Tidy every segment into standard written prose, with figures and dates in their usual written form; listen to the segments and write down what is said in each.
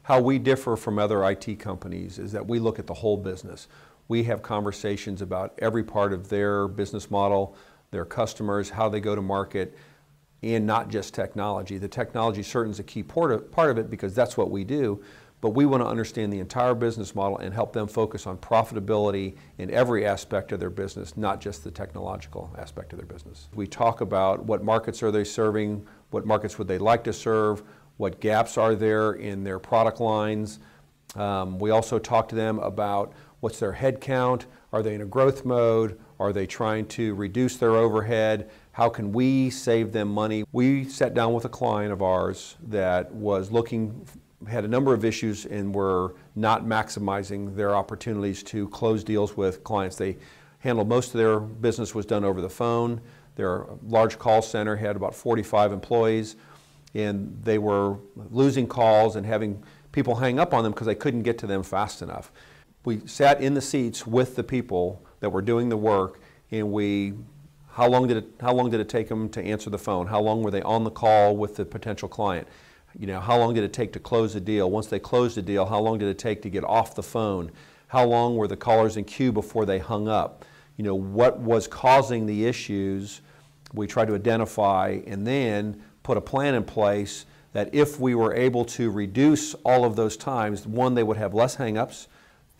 How we differ from other IT companies is that we look at the whole business. We have conversations about every part of their business model, their customers, how they go to market, and not just technology. The technology certainly is a key part of it because that's what we do, but we want to understand the entire business model and help them focus on profitability in every aspect of their business, not just the technological aspect of their business. We talk about what markets are they serving, what markets would they like to serve, what gaps are there in their product lines. We also talk to them about what's their head count, are they in a growth mode, are they trying to reduce their overhead, how can we save them money. We sat down with a client of ours that was had a number of issues and were not maximizing their opportunities to close deals with clients. They handled most of their business was done over the phone. Their large call center had about 45 employees, and they were losing calls and having people hang up on them because they couldn't get to them fast enough. We sat in the seats with the people that were doing the work, and how long did it take them to answer the phone? How long were they on the call with the potential client? How long did it take to close a deal? Once they closed a deal, how long did it take to get off the phone? How long were the callers in queue before they hung up? What was causing the issues? We tried to identify and then put a plan in place that if we were able to reduce all of those times, one, they would have less hang-ups,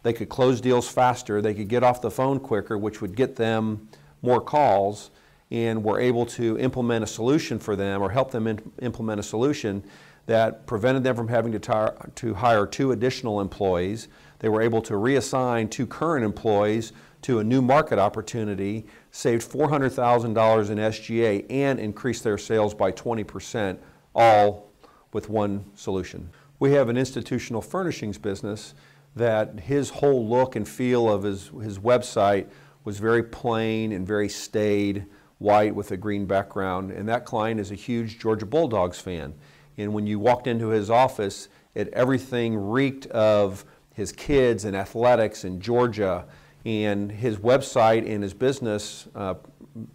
they could close deals faster, they could get off the phone quicker, which would get them more calls, and we're able to implement a solution for them or help them implement a solution that prevented them from having to hire 2 additional employees. They were able to reassign 2 current employees to a new market opportunity, saved $400,000 in SGA, and increased their sales by 20%, all with one solution. We have an institutional furnishings business that his whole look and feel of his website was very plain and very staid, white with a green background, and that client is a huge Georgia Bulldogs fan. And when you walked into his office, everything reeked of his kids and athletics and Georgia, and his website and his business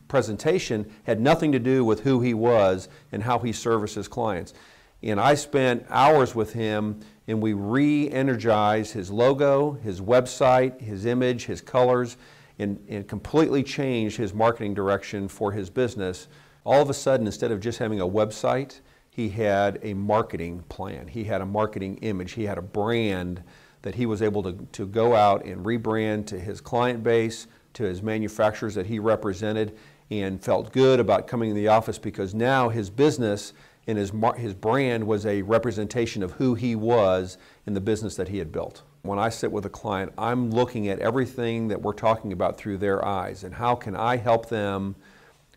presentation had nothing to do with who he was and how he serviced his clients. And I spent hours with him, and we re-energized his logo, his website, his image, his colors, and completely changed his marketing direction for his business. All of a sudden, instead of just having a website, he had a marketing plan. He had a marketing image. He had a brand that he was able to go out and rebrand to his client base, to his manufacturers that he represented, and felt good about coming in the office because now his business and his brand was a representation of who he was in the business that he had built. When I sit with a client, I'm looking at everything that we're talking about through their eyes and how can I help them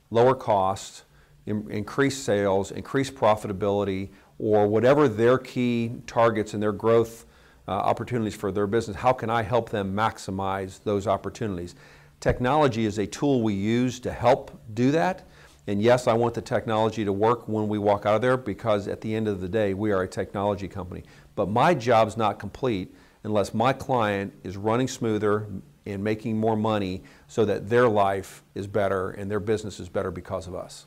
lower costs, increase sales, increase profitability, or whatever their key targets and their growth opportunities for their business, how can I help them maximize those opportunities? Technology is a tool we use to help do that. And yes, I want the technology to work when we walk out of there because at the end of the day, we are a technology company. But my job's not complete unless my client is running smoother and making more money so that their life is better and their business is better because of us.